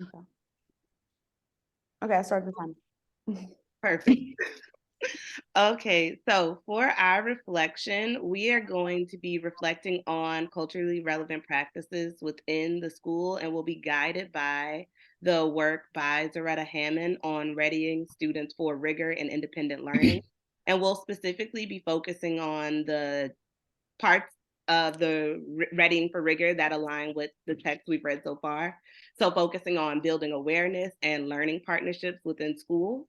Okay. Okay, I started the time. Perfect. Okay, so for our reflection, we are going to be reflecting on culturally relevant practices within the school, and we'll be guided by the work by Zaretta Hammond on readying students for rigor and independent learning. And we'll specifically be focusing on the parts of the readying for rigor that align with the text we've read so far. So focusing on building awareness and learning partnerships within schools.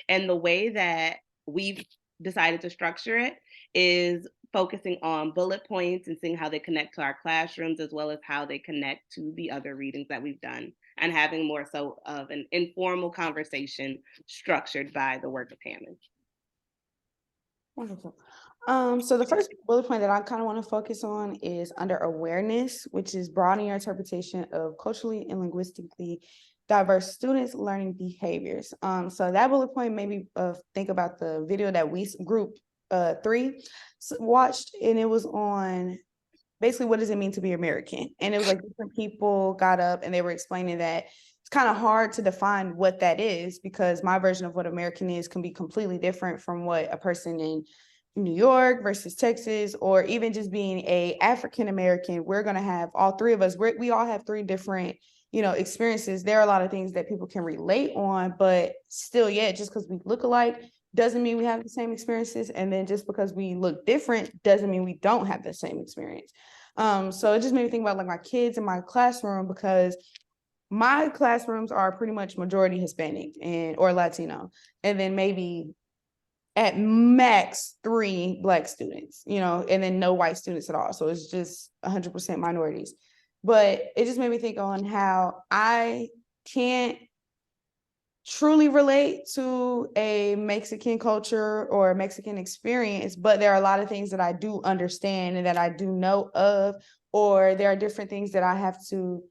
And the way that we've decided to structure it is focusing on bullet points and seeing how they connect to our classrooms, as well as how they connect to the other readings that we've done, and having more so of an informal conversation structured by the work of Hammond. Wonderful. So the first bullet point that I kind of want to focus on is under awareness, which is broadening your interpretation of culturally and linguistically diverse students' learning behaviors. So that bullet point made me think about the video that we group 3 watched, and it was on basically what does it mean to be American, and it was like different people got up and they were explaining that it's kind of hard to define what that is because my version of what American is can be completely different from what a person in New York versus Texas, or even just being a African American. We're going to have all three of us. We all have three different, experiences. There are a lot of things that people can relate on, but still, yeah, just because we look alike doesn't mean we have the same experiences. And then just because we look different doesn't mean we don't have the same experience. So it just made me think about like my kids in my classroom, because my classrooms are pretty much majority Hispanic and or Latino, and then maybe at max 3 Black students, and then no white students at all. So it's just 100% minorities. But it just made me think on how I can't truly relate to a Mexican culture or a Mexican experience, but there are a lot of things that I do understand and that I do know of, or there are different things that I have to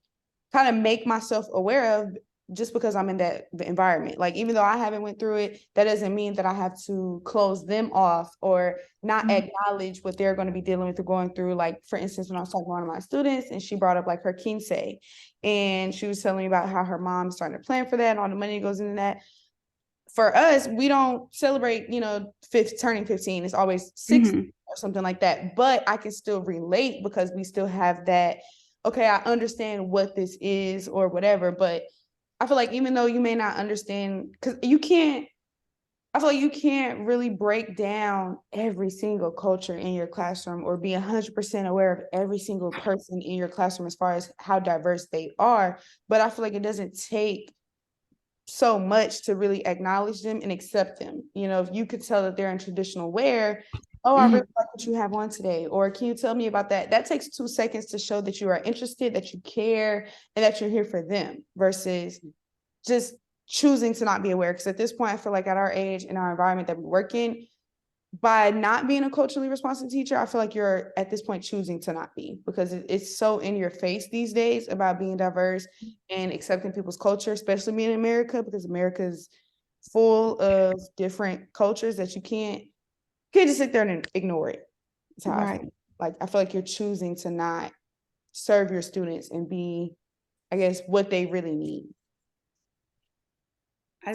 kind of make myself aware of just because I'm in that environment. Like, even though I haven't went through it, that doesn't mean that I have to close them off or not acknowledge what they're going to be dealing with or going through. Like, for instance, when I was talking to one of my students and she brought up like her quince, and she was telling me about how her mom's starting to plan for that and all the money goes into that. For us, we don't celebrate, turning 15. It's always 16 or something like that. But I can still relate because we still have that, okay, I understand what this is or whatever. But I feel like even though you may not understand, because I feel like you can't really break down every single culture in your classroom or be 100% aware of every single person in your classroom as far as how diverse they are. But I feel like it doesn't take so much to really acknowledge them and accept them. If you could tell that they're in traditional wear, oh, I really like what you have on today, or can you tell me about that? That takes 2 seconds to show that you are interested, that you care, and that you're here for them versus just choosing to not be aware. Because at this point, I feel like at our age, in our environment that we work in, by not being a culturally responsive teacher, I feel like you're at this point choosing to not be, because it's so in your face these days about being diverse and accepting people's culture, especially being in America, because America's full of different cultures that you can't just sit there and ignore it. That's how I feel. Like, I feel like you're choosing to not serve your students and be, I guess, what they really need. I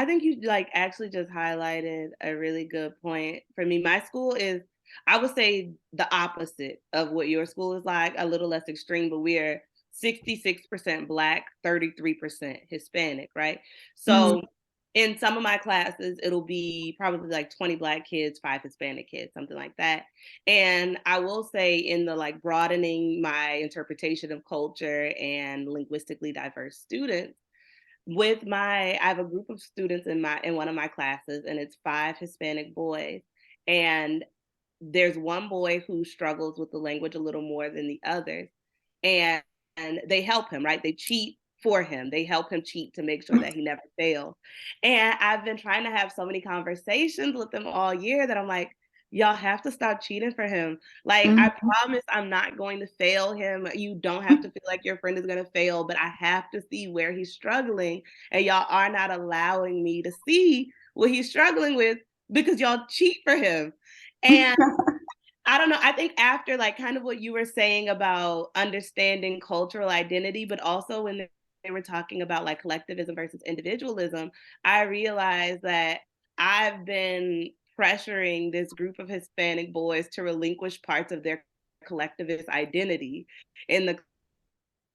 think you like actually just highlighted a really good point. For me, my school is, I would say, the opposite of what your school is like, a little less extreme, but we're 66% Black, 33% Hispanic, right? So in some of my classes, it'll be probably like 20 Black kids, 5 Hispanic kids, something like that. And I will say, in the like broadening my interpretation of culture and linguistically diverse students, I have a group of students in one of my classes, and it's 5 Hispanic boys. And there's one boy who struggles with the language a little more than the others. And they help him, right? They cheat for him. They help him cheat to make sure that he never fails. And I've been trying to have so many conversations with them all year that I'm like, y'all have to stop cheating for him. Like, I promise I'm not going to fail him. You don't have to feel like your friend is going to fail, but I have to see where he's struggling. And y'all are not allowing me to see what he's struggling with because y'all cheat for him. And I don't know. I think after like kind of what you were saying about understanding cultural identity, but also when they were talking about like collectivism versus individualism, I realized that I've been pressuring this group of Hispanic boys to relinquish parts of their collectivist identity in the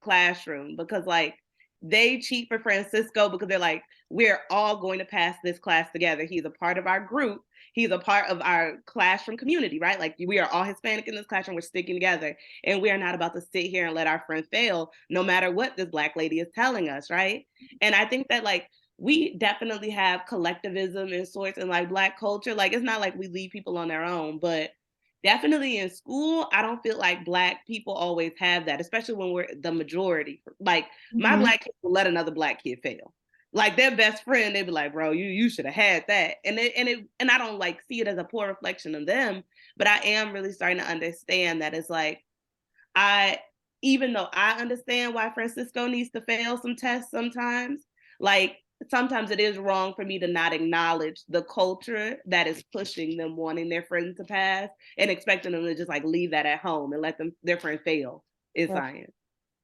classroom, because like they cheat for Francisco because they're like, we're all going to pass this class together. He's a part of our group. He's a part of our classroom community, right? Like we are all Hispanic in this classroom. We're sticking together, and we are not about to sit here and let our friend fail, no matter what this Black lady is telling us, right? And I think that like we definitely have collectivism in sorts in like Black culture. Like it's not like we leave people on their own, but definitely in school, I don't feel like Black people always have that, especially when we're the majority. Like my Black kids will let another Black kid fail. Like their best friend, they'd be like, "Bro, you should have had that." And I don't like see it as a poor reflection of them, but I am really starting to understand that it's like I, even though I understand why Francisco needs to fail some tests sometimes, like sometimes it is wrong for me to not acknowledge the culture that is pushing them wanting their friends to pass and expecting them to just like leave that at home and let them their friend fail is Yeah. science.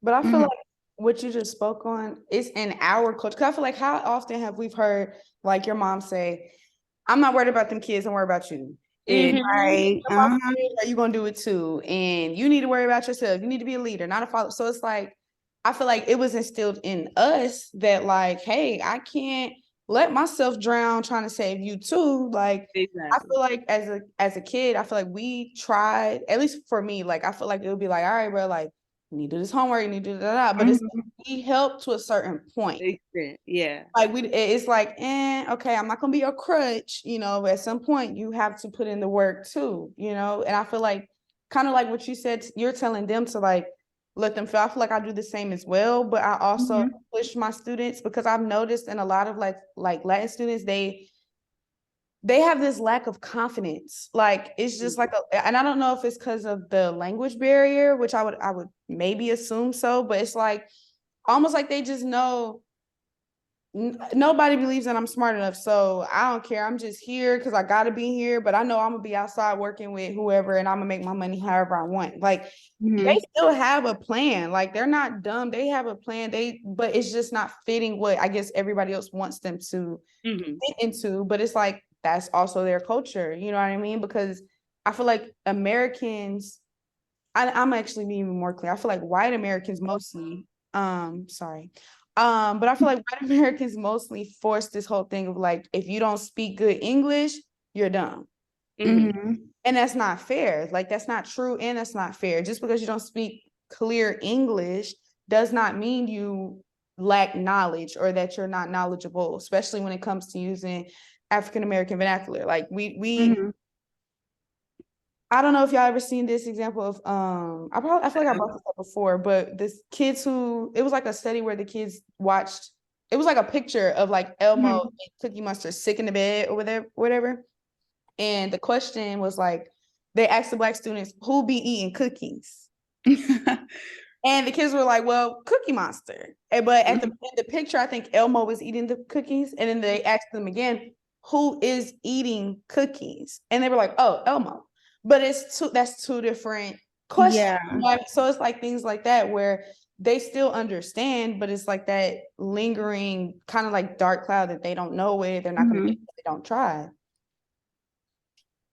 But I feel like what you just spoke on is in our culture. 'Cause I feel like how often have we heard like your mom say, I'm not worried about them kids, I'm worried about you. And Right. are you gonna do it too? And you need to worry about yourself. You need to be a leader, not a follower. So it's like I feel like it was instilled in us that like, hey, I can't let myself drown trying to save you too. Like I Exactly. feel like as a kid, I feel like we tried, at least for me, like I feel like it would be like, all right, bro, like you need to do this homework, you need to do that. But it's we help to a certain point. Extent. Yeah. Like it's like, okay, I'm not gonna be a crutch, at some point you have to put in the work too, and I feel like kind of like what you said, you're telling them to like let them feel. I feel like I do the same as well, but I also push my students because I've noticed in a lot of like Latin students, they have this lack of confidence. Like it's just like and I don't know if it's because of the language barrier, which I would maybe assume so, but it's like almost like they just know nobody believes that I'm smart enough, so I don't care. I'm just here because I gotta be here, but I know I'm gonna be outside working with whoever and I'm gonna make my money however I want. Like they still have a plan. Like they're not dumb. They have a plan. But it's just not fitting what I guess everybody else wants them to fit into. But it's like that's also their culture. You know what I mean? Because I feel like Americans, I'm actually being even more clear. I feel like white Americans mostly, sorry. But I feel like white Americans mostly force this whole thing of like, if you don't speak good English, you're dumb. And that's not fair. Like that's not true and that's not fair. Just because you don't speak clear English does not mean you lack knowledge or that you're not knowledgeable, especially when it comes to using African American vernacular. Like we I don't know if y'all ever seen this example of I feel like I brought this up before, but this kids who it was like a study where the kids watched, it was like a picture of like Elmo and Cookie Monster sick in the bed or whatever. And the question was like they asked the Black students who be eating cookies. And the kids were like, well, Cookie Monster. But at in the picture, I think Elmo was eating the cookies. And then they asked them again, who is eating cookies? And they were like, oh, Elmo. But that's two different questions. Right? So it's like things like that where they still understand, but it's like that lingering kind of like dark cloud that they don't know where they're not going to get if they don't try.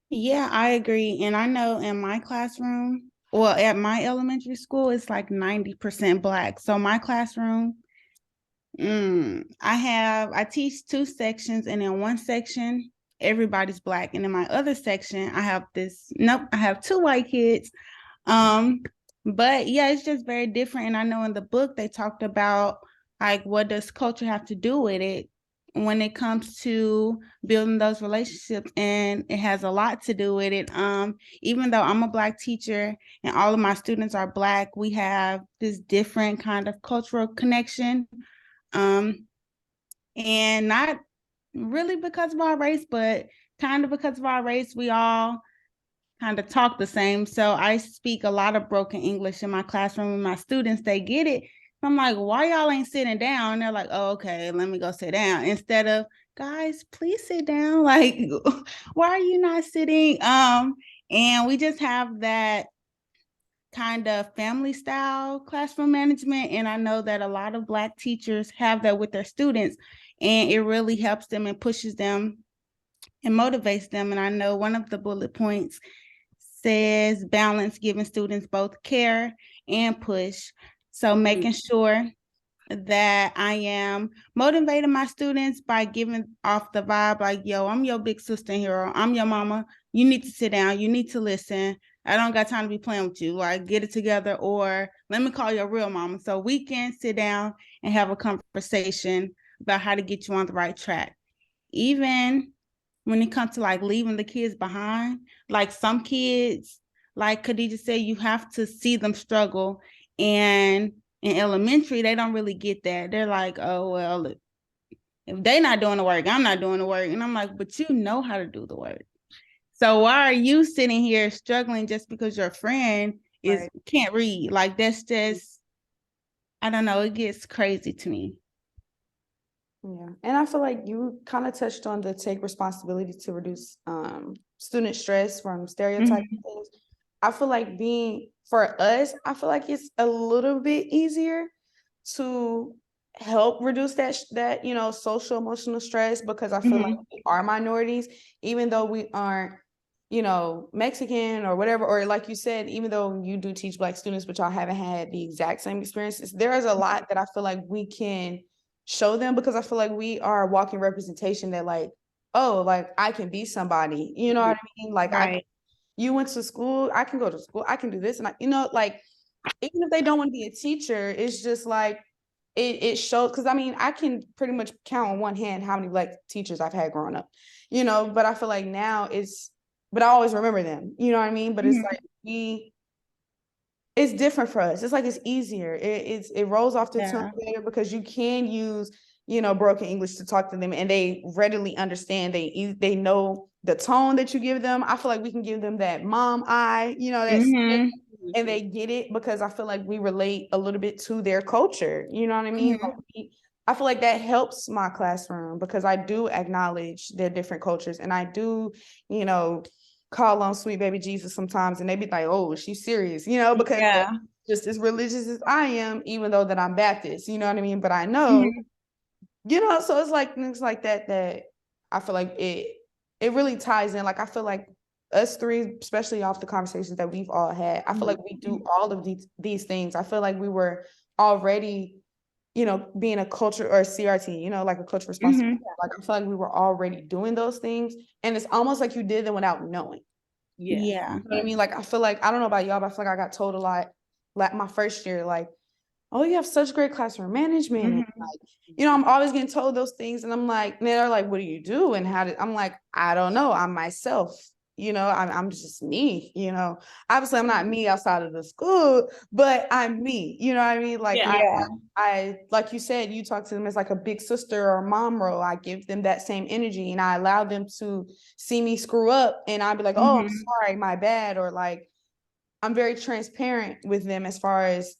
Yeah, I agree. And I know in my classroom, well, at my elementary school, it's like 90% Black. So my classroom, I teach two sections, and in one section, everybody's Black. And in my other section, I have two white kids. But yeah, it's just very different. And I know in the book, they talked about like, what does culture have to do with it when it comes to building those relationships? And it has a lot to do with it. Even though I'm a Black teacher and all of my students are Black, we have this different kind of cultural connection. And not really because of our race, but kind of because of our race, we all kind of talk the same. So I speak a lot of broken English in my classroom, and my students, they get it. I'm like, why y'all ain't sitting down? And they're like, oh, okay, let me go sit down. Instead of, guys, please sit down. Like, why are you not sitting? And we just have that kind of family style classroom management. And I know that a lot of Black teachers have that with their students, and it really helps them and pushes them and motivates them. And I know one of the bullet points says balance, giving students both care and push. So making sure that I am motivating my students by giving off the vibe like, yo, I'm your big sister here. I'm your mama. You need to sit down. You need to listen. I don't got time to be playing with you. Like, get it together, or let me call your real mama so we can sit down and have a conversation about how to get you on the right track. Even when it comes to like leaving the kids behind, like some kids, like Khadija said, you have to see them struggle. And in elementary, they don't really get that. They're like, oh, well, if they're not doing the work, I'm not doing the work. And I'm like, but you know how to do the work. So why are you sitting here struggling just because your friend can't read? Like, that's just, I don't know, it gets crazy to me. Yeah, and I feel like you kind of touched on the take responsibility to reduce student stress from stereotyping things. I feel like for us, I feel like it's a little bit easier to help reduce that social emotional stress, because I feel like we are minorities, even though we aren't Mexican or whatever, or like you said, even though you do teach Black students, but y'all haven't had the exact same experiences, there is a lot that I feel like we can show them, because I feel like we are a walking representation that like, oh, like I can be somebody, you know what I mean? Like, you went to school, I can go to school, I can do this. And like, even if they don't want to be a teacher, it's just like, it shows, because I mean, I can pretty much count on one hand how many Black teachers I've had growing up, but I feel like now but I always remember them, you know what I mean? But it's like, it's different for us. It's like, it's easier. It rolls off the tongue better, because you can use, broken English to talk to them, and they readily understand. They know the tone that you give them. I feel like we can give them that mom eye, and they get it, because I feel like we relate a little bit to their culture. You know what I mean? Like I feel like that helps my classroom, because I do acknowledge their different cultures, and I do, call on sweet baby Jesus sometimes, and they be like, oh, she's serious, because they're just as religious as I am, even though that I'm Baptist, you know what I mean? But I know, so it's like things like that I feel like it really ties in. Like, I feel like us three, especially off the conversations that we've all had, I feel like we do all of these things. I feel like we were already, being a culture, or a CRT, like a culture responsibility. Like, I feel like we were already doing those things, and it's almost like you did them without knowing. Yeah. You know what I mean? Like, I feel like, I don't know about y'all, but I feel like I got told a lot, like my first year, like, oh, you have such great classroom management. And like, I'm always getting told those things. And I'm like, and they're like, what do you do? And I'm like, I don't know. I'm myself, I'm just me, obviously I'm not me outside of the school, but I'm me, you know what I mean? Like, I, like you said, you talk to them as like a big sister or mom role. I give them that same energy, and I allow them to see me screw up, and I'd be like, oh, I'm sorry, my bad. Or like, I'm very transparent with them as far as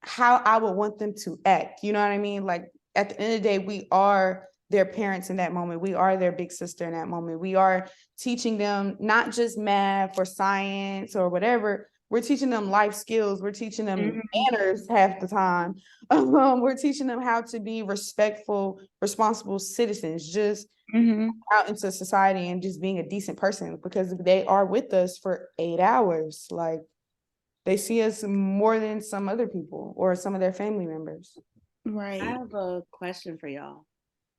how I would want them to act. You know what I mean? Like, at the end of the day, we are their parents in that moment. We are their big sister in that moment. We are teaching them not just math or science or whatever. We're teaching them life skills. We're teaching them manners half the time. We're teaching them how to be respectful, responsible citizens, just out into society, and just being a decent person, because they are with us for 8 hours. Like, they see us more than some other people or some of their family members. Right. I have a question for y'all.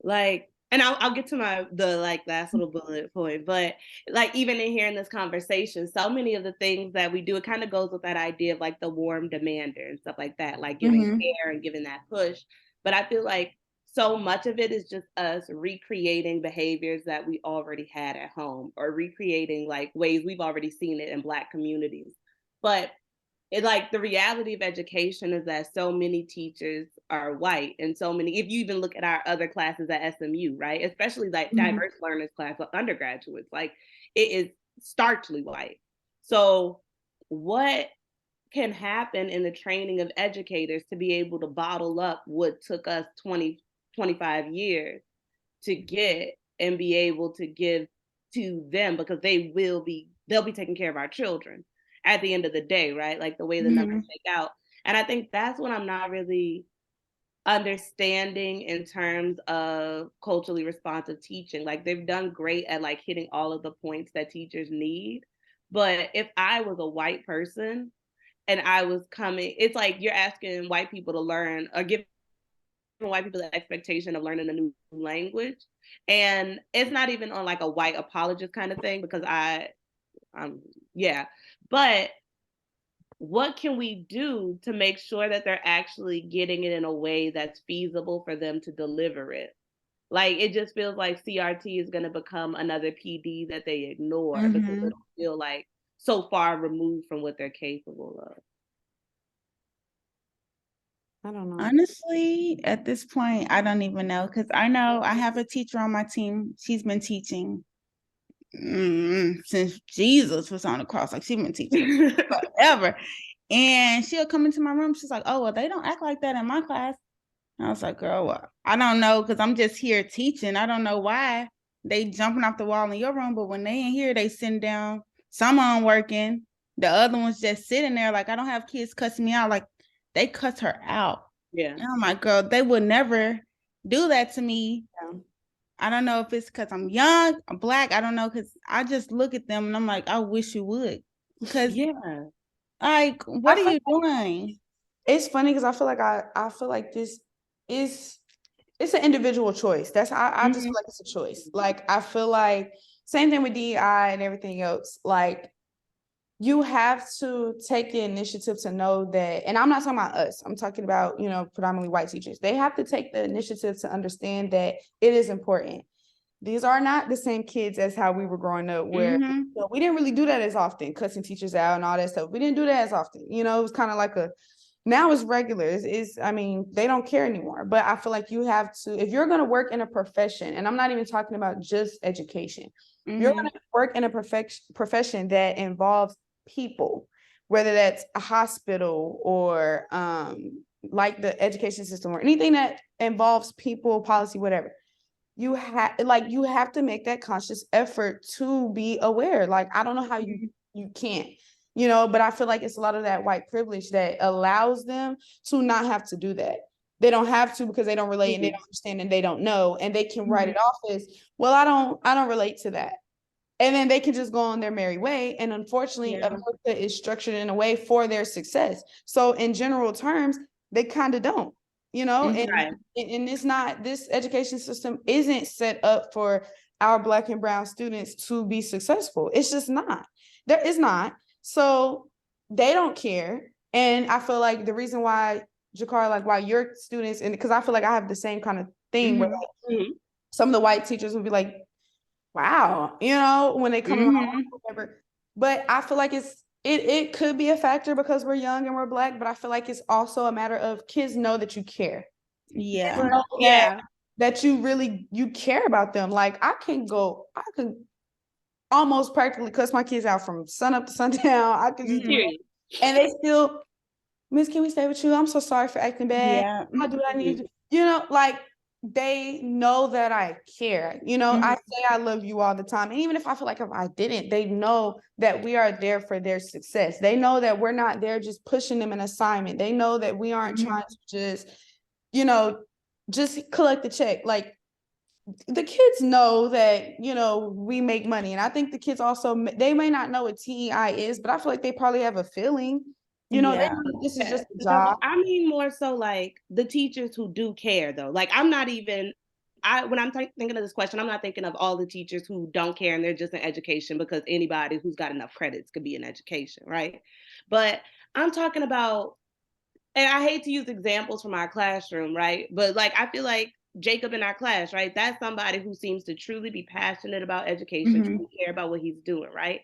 Like, and I'll get to the last little bullet point, but like, even in hearing this conversation, so many of the things that we do, it kind of goes with that idea of like the warm demander and stuff like that, like giving care and giving that push. But I feel like so much of it is just us recreating behaviors that we already had at home, or recreating like ways we've already seen it in Black communities. But the reality of education is that so many teachers are white, and so many, if you even look at our other classes at SMU, right, especially like diverse learners class for undergraduates, like, it is starkly white. So what can happen in the training of educators to be able to bottle up what took us 20, 25 years to get, and be able to give to them, because they'll be taking care of our children. at the end of the day, right? Like the way the numbers make out. And I think that's what I'm not really understanding in terms of culturally responsive teaching. Like they've done great at like hitting all of the points that teachers need. But if I was a white person and I was coming, it's like you're asking white people to learn or giving white people the expectation of learning a new language. And it's not even on like a white apologist kind of thing because yeah. But what can we do to make sure that they're actually getting it in a way that's feasible for them to deliver it? Like, it just feels like CRT is going to become another PD that they ignore because they don't feel like so far removed from what they're capable of. I don't know. Honestly, at this point, I don't even know because I know I have a teacher on my team. She's been teaching since Jesus was on the cross. Like she's been teaching forever. And she'll come into my room. She's like, "Oh, well, they don't act like that in my class." And I was like, "Girl, well, I don't know because I'm just here teaching. I don't know why they jumping off the wall in your room, but when they in here, they sitting down. Some on working, the other one's just sitting there. Like I don't have kids cussing me out. Like they cuss her out. Yeah. And I'm like, girl, they would never do that to me. Yeah. I don't know if it's because I'm young, I'm Black. I don't know because I just look at them and I'm like, I wish you would. Because like, what are you doing? It's funny because I feel like this is it's an individual choice. I just feel like it's a choice. Like I feel like same thing with DEI and everything else. Like you have to take the initiative to know that, and I'm not talking about us, I'm talking about, predominantly white teachers. They have to take the initiative to understand that it is important. These are not the same kids as how we were growing up where we didn't really do that as often, cussing teachers out and all that stuff. We didn't do that as often. It was kind of like now it's regular. I mean, they don't care anymore. But I feel like you have to, if you're going to work in a profession, and I'm not even talking about just education, you're going to work in a profession that involves people, whether that's a hospital or like the education system or anything that involves people, policy, whatever. You have to make that conscious effort to be aware. Like, I don't know how you can't, but I feel like it's a lot of that white privilege that allows them to not have to do that. They don't have to because they don't relate and they don't understand and they don't know, and they can write it off as, well, I don't relate to that. And then they can just go on their merry way. And unfortunately, America is structured in a way for their success. So in general terms, they kind of don't, and it's not, this education system isn't set up for our Black and brown students to be successful. It's just not. There is not. So they don't care. And I feel like the reason why, Jakara, like why your students, and because I feel like I have the same kind of thing where like, some of the white teachers would be like, wow, when they come around, whatever. But I feel like it could be a factor because we're young and we're Black, but I feel like it's also a matter of kids know that you care. That you care about them. Like I can almost practically cuss my kids out from sun up to sundown. I can just do it. And they still, Miss, can we stay with you? I'm so sorry for acting bad. I'll do what I need to. Like they know that I care. I say I love you all the time. And even if I feel like if I didn't, they know that we are there for their success. They know that we're not there just pushing them an assignment. They know that we aren't trying to just collect the check. Like the kids know that, we make money. And I think the kids also, they may not know what TEI is, but I feel like they probably have a feeling. They know this is just a job. I mean, more so like the teachers who do care, though. Like, I'm not even, when I'm thinking of this question, I'm not thinking of all the teachers who don't care and they're just in education because anybody who's got enough credits could be in education, right? But I'm talking about, and I hate to use examples from our classroom, right? But like, I feel like Jacob in our class, right? That's somebody who seems to truly be passionate about education, truly care about what he's doing, right?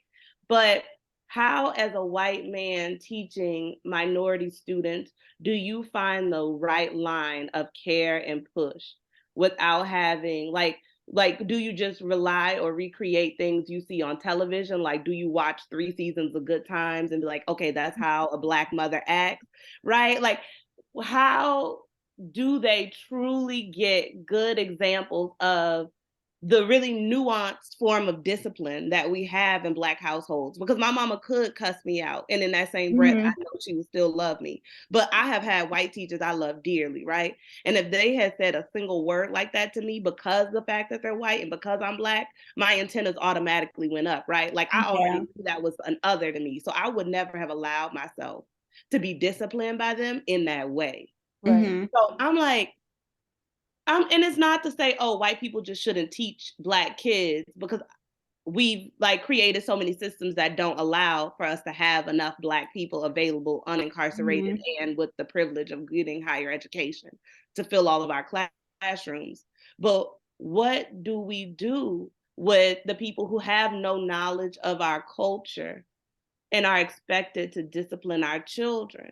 But how, as a white man teaching minority students, do you find the right line of care and push without having like, do you just rely or recreate things you see on television? Like, do you watch 3 seasons of Good Times and be like, okay, that's how a Black mother acts, right? Like, how do they truly get good examples of the really nuanced form of discipline that we have in Black households, because my mama could cuss me out, and in that same breath, I know she would still love me. But I have had white teachers I love dearly, right? And if they had said a single word like that to me because of the fact that they're white and because I'm Black, my antennas automatically went up, right? Like I already knew that was an other to me. So I would never have allowed myself to be disciplined by them in that way. Right. So I'm like, and it's not to say, oh, white people just shouldn't teach Black kids, because we've like created so many systems that don't allow for us to have enough Black people available, unincarcerated, and with the privilege of getting higher education to fill all of our classrooms. But what do we do with the people who have no knowledge of our culture and are expected to discipline our children?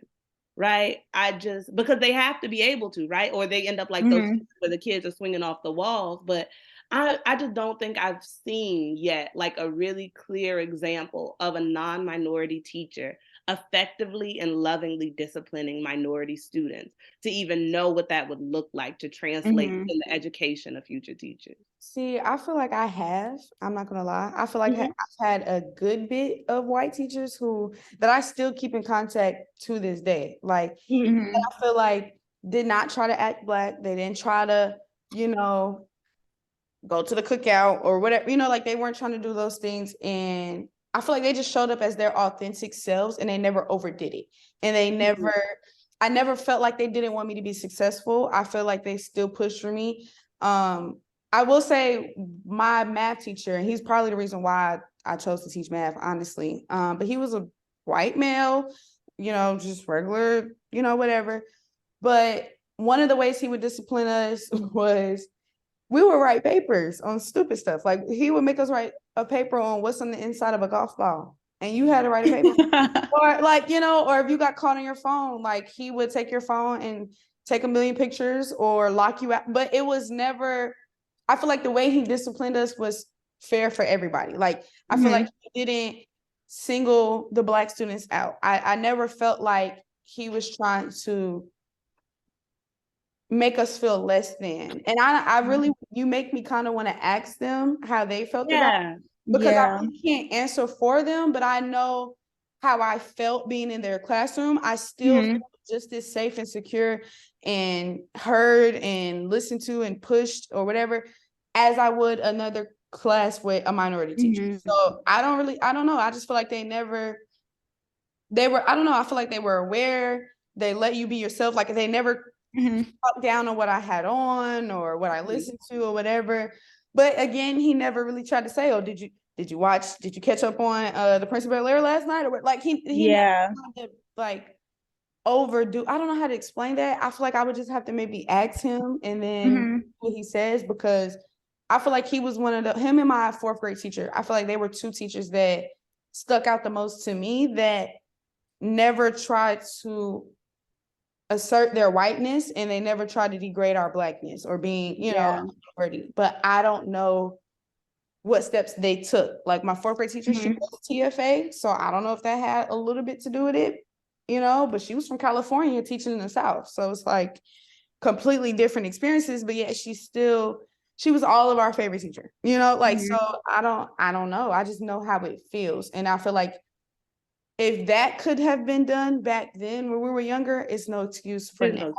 Right? Because they have to be able to, right? Or they end up like those where the kids are swinging off the walls. But I just don't think I've seen yet like a really clear example of a non-minority teacher effectively and lovingly disciplining minority students to even know what that would look like to translate in the education of future teachers. See, I feel like I have. I'm not gonna lie. I feel like I've had a good bit of white teachers that I still keep in contact to this day. Like, I feel like did not try to act Black. They didn't try to, go to the cookout or whatever. Like they weren't trying to do those things. And I feel like they just showed up as their authentic selves, and they never overdid it. And I never felt like they didn't want me to be successful. I feel like they still pushed for me. I will say my math teacher, and he's probably the reason why I chose to teach math, honestly. But he was a white male, just regular, whatever. But one of the ways he would discipline us was we would write papers on stupid stuff. Like he would make us write a paper on what's on the inside of a golf ball, and you had to write a paper. Or like, or if you got caught on your phone, like he would take your phone and take a million pictures or lock you out. But it was never, I feel like the way he disciplined us was fair for everybody. Like I feel like he didn't single the Black students out. I never felt like he was trying to make us feel less than. And I really, you make me kind of want to ask them how they felt about it, because I really can't answer for them, but I know how I felt being in their classroom. I still felt just as safe and secure and heard and listened to and pushed or whatever as I would another class with a minority teacher. So I don't know. I just feel like I don't know. I feel like they were aware. They let you be yourself. Like they never talk down on what I had on or what I listened to or whatever. But again, he never really tried to say, oh, did you catch up on the Prince of Bel-Air last night? Or like he never tried to like overdo. I don't know how to explain that. I feel like I would just have to maybe ask him and then what he says, because I feel like he was him and my fourth grade teacher, I feel like they were two teachers that stuck out the most to me, that never tried to assert their whiteness, and they never tried to degrade our Blackness or being, minority. But I don't know what steps they took. Like my fourth grade teacher, she was TFA, so I don't know if that had a little bit to do with it, but she was from California teaching in the South. So it's like completely different experiences, but yet she was all of our favorite teacher, so I don't know. I just know how it feels. And I feel like if that could have been done back then when we were younger, it's no excuse for now.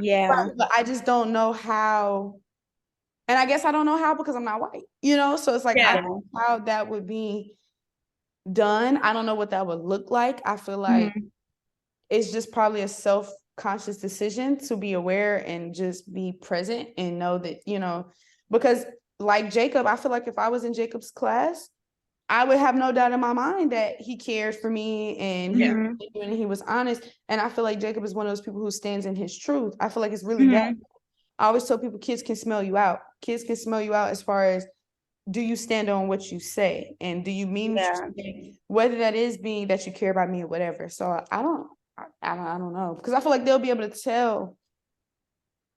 Yeah. But I just don't know how. And I guess I don't know how because I'm not white, so it's like, I don't know how that would be done. I don't know what that would look like. I feel like it's just probably a self-conscious decision to be aware and just be present and know that, because like Jacob, I feel like if I was in Jacob's class, I would have no doubt in my mind that he cared for me and he was honest. And I feel like Jacob is one of those people who stands in his truth. I feel like it's really that. I always tell people kids can smell you out. Kids can smell you out as far as, do you stand on what you say? And do you mean what you say? Whether that is being that you care about me or whatever. So I don't know. Because I feel like they'll be able to tell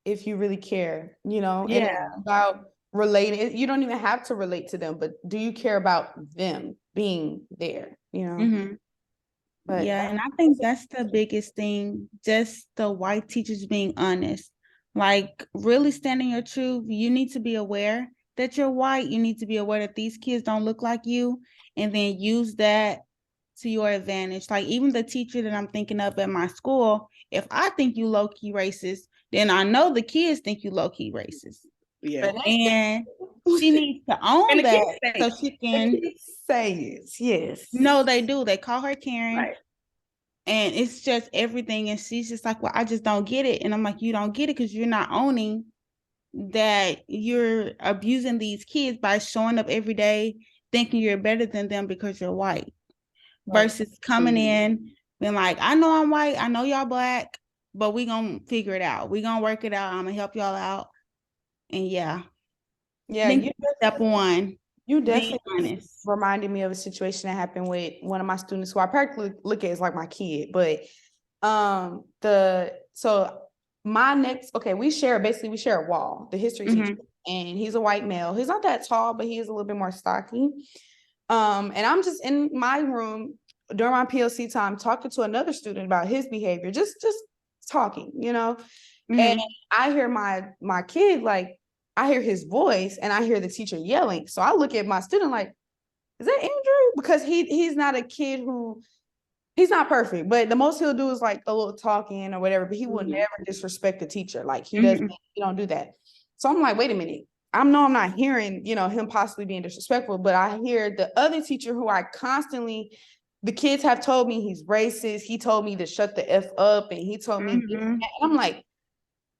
if you really care, and it's about relating. You don't even have to relate to them, but do you care about them being there, But and I think that's the biggest thing, just the white teachers being honest, like really standing your truth. You need to be aware that you're white, you need to be aware that these kids don't look like you, and then use that to your advantage. Like even the teacher that I'm thinking of at my school, if I think you low-key racist, then I know the kids think you low-key racist. Yeah. And she needs to own that so she can say it. Yes. No, they do. They call her Karen. Right. And it's just everything. And she's just like, well, I just don't get it. And I'm like, you don't get it because you're not owning that you're abusing these kids by showing up every day thinking you're better than them because you're white. Right. Versus coming in, being like, I know I'm white, I know y'all black, but we gonna figure it out. We gonna work it out. I'm gonna help y'all out. And yeah. Yeah, I think step one. You definitely reminded me of a situation that happened with one of my students who I practically look at as like my kid. But we share a wall, the history teacher, and he's a white male. He's not that tall, but he is a little bit more stocky. And I'm just in my room during my PLC time talking to another student about his behavior, just talking, you know. And I hear my kid, like, I hear his voice and I hear the teacher yelling. So I look at my student like, is that Andrew? Because he's not a kid he's not perfect, but the most he'll do is like a little talking or whatever, but he will never disrespect the teacher. Like he don't do that. So I'm like, wait a minute. I'm not hearing, him possibly being disrespectful, but I hear the other teacher who the kids have told me he's racist. He told me to shut the F up, and he told me, and I'm like,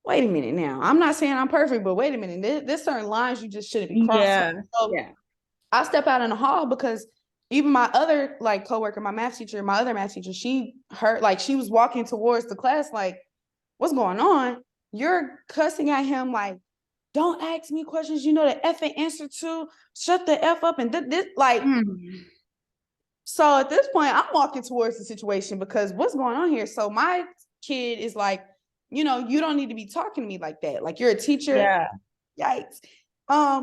wait a minute now. I'm not saying I'm perfect, but wait a minute. There's certain lines you just shouldn't be crossing. Yeah. So I step out in the hall because even my other coworker, my other math teacher, she heard, she was walking towards the class, like, what's going on? You're cussing at him like, don't ask me questions you know the effing answer to. Shut the F up. And this So at this point, I'm walking towards the situation because what's going on here? So my kid is like, you don't need to be talking to me like that. Like, you're a teacher. Yeah. Yikes.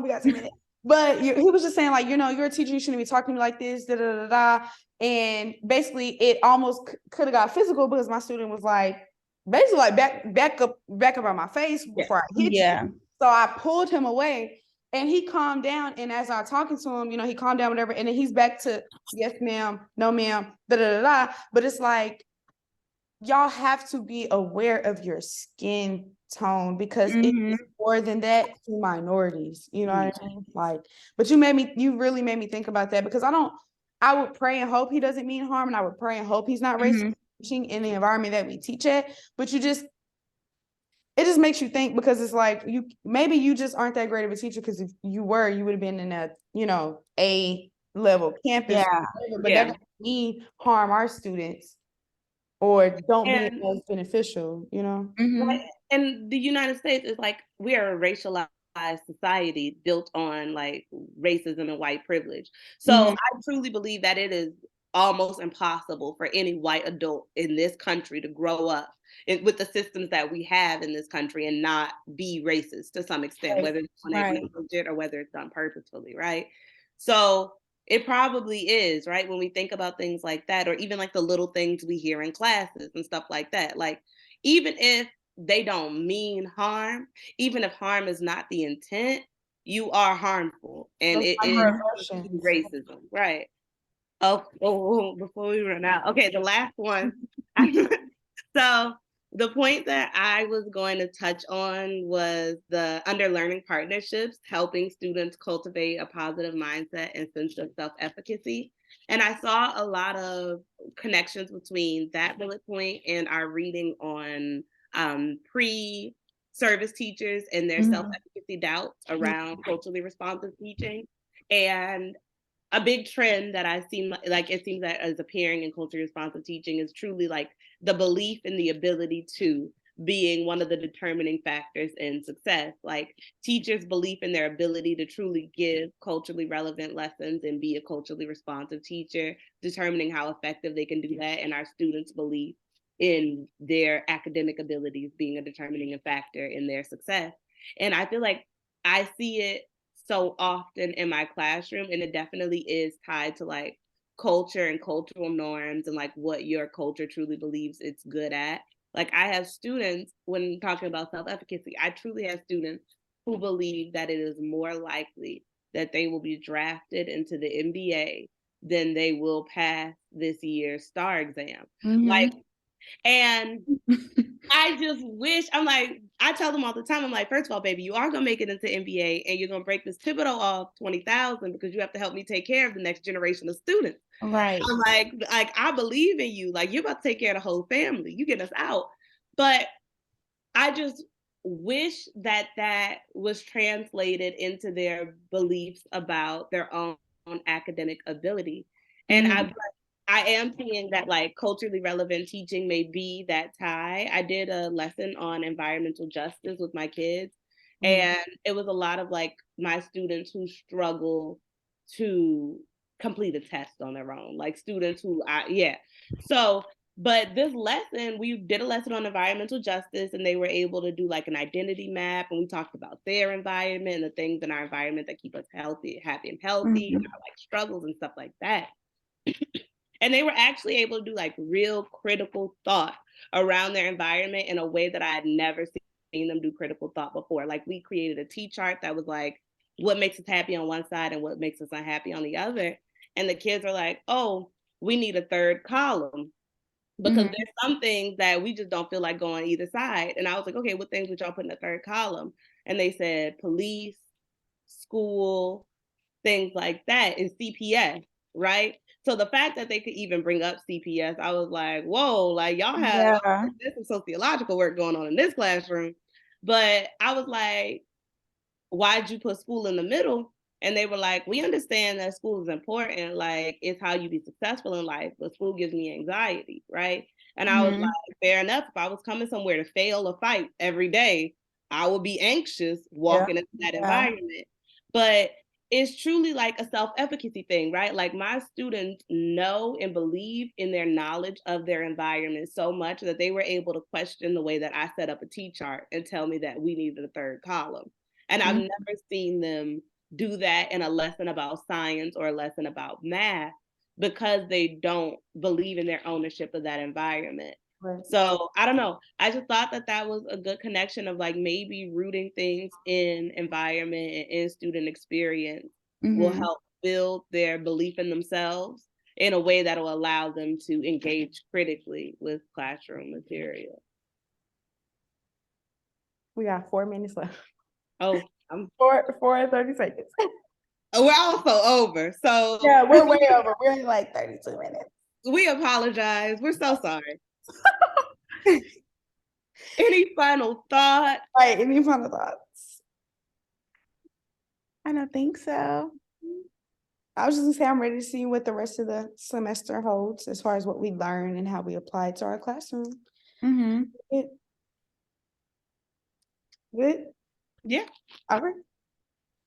We got 2 minutes. But he was just saying, like, you're a teacher. You shouldn't be talking to me like this. Da, da, da, da. And basically, it almost could have got physical because my student was like, basically, like, back up on my face before I hit you. So I pulled him away. And he calmed down. And as I was talking to him, he calmed down, whatever. And then he's back to, yes, ma'am, no, ma'am, da, da, da, da. But it's like, y'all have to be aware of your skin tone because it's more than that to minorities. You know what I mean? Like, but you really made me think about that because I would pray and hope he doesn't mean harm. And I would pray and hope he's not racist teaching in the environment that we teach at. But it just makes you think because it's like maybe you just aren't that great of a teacher because if you were, you would have been in a, A level campus. Yeah. But that doesn't mean harm our students or don't be as beneficial, Right. And the United States is like, we are a racialized society built on like racism and white privilege. So I truly believe that it is almost impossible for any white adult in this country to grow up with the systems that we have in this country and not be racist to some extent, whether it's legit or whether it's done purposefully, right? So it probably is, right? When we think about things like that, or even like the little things we hear in classes and stuff like that, like even if they don't mean harm, even if harm is not the intent, you are harmful. And it is racism, right? Oh, before we run out. Okay, the last one. So the point that I was going to touch on was the underlearning partnerships, helping students cultivate a positive mindset and sense of self-efficacy. And I saw a lot of connections between that bullet point and our reading on pre-service teachers and their self-efficacy doubts around culturally responsive teaching. And a big trend that I seem like it seems that is appearing in culturally responsive teaching is truly like the belief in the ability to being one of the determining factors in success. Like teachers' belief in their ability to truly give culturally relevant lessons and be a culturally responsive teacher, determining how effective they can do that, and our students' belief in their academic abilities being a determining factor in their success. And I feel like I see it so often in my classroom, and it definitely is tied to like culture and cultural norms and like what your culture truly believes it's good at. Like I have students, when talking about self-efficacy, I truly have students who believe that it is more likely that they will be drafted into the NBA than they will pass this year's STAR exam. Like, and I just wish, I'm like, I tell them all the time, I'm like, first of all, baby, you are going to make it into NBA and you're going to break this pivotal off 20,000 because you have to help me take care of the next generation of students. Right. I'm like, I believe in you. Like, you're about to take care of the whole family. You get us out. But I just wish that that was translated into their beliefs about their own academic ability. And I am seeing that like culturally relevant teaching may be that tie. I did a lesson on environmental justice with my kids, and it was a lot of like my students who struggle to complete a test on their own, like students who So, but this lesson, we did a lesson on environmental justice, and they were able to do like an identity map, and we talked about their environment and the things in our environment that keep us healthy, happy and healthy, and our like struggles and stuff like that. And they were actually able to do like real critical thought around their environment in a way that I had never seen them do critical thought before. Like we created a T-chart that was like, what makes us happy on one side and what makes us unhappy on the other. And the kids are like, oh, we need a third column because there's some things that we just don't feel like going either side. And I was like, okay, what things would y'all put in the third column? And they said police, school, things like that, and CPS, right? So the fact that they could even bring up CPS, I was like, whoa, like y'all have there's some sociological work going on in this classroom. But I was like, why'd you put school in the middle? And they were like, we understand that school is important. Like, it's how you be successful in life, but school gives me anxiety, right? And I was like, fair enough. If I was coming somewhere to fail a fight every day, I would be anxious walking into that environment. But it's truly like a self-efficacy thing, right? Like my students know and believe in their knowledge of their environment so much that they were able to question the way that I set up a T-chart and tell me that we needed a third column. And I've never seen them do that in a lesson about science or a lesson about math because they don't believe in their ownership of that environment. Right. So I don't know. I just thought that that was a good connection of like maybe rooting things in environment and in student experience will help build their belief in themselves in a way that will allow them to engage critically with classroom material. We got 4 minutes left. Oh, I'm 4 and 30 seconds. We're also over. So yeah, we're way over. We're in like 32 minutes. We apologize. We're so sorry. Any final thoughts? Right, any final thoughts? I don't think so. I was just gonna say I'm ready to see what the rest of the semester holds as far as what we learn and how we apply it to our classroom. Good. Yeah. All right.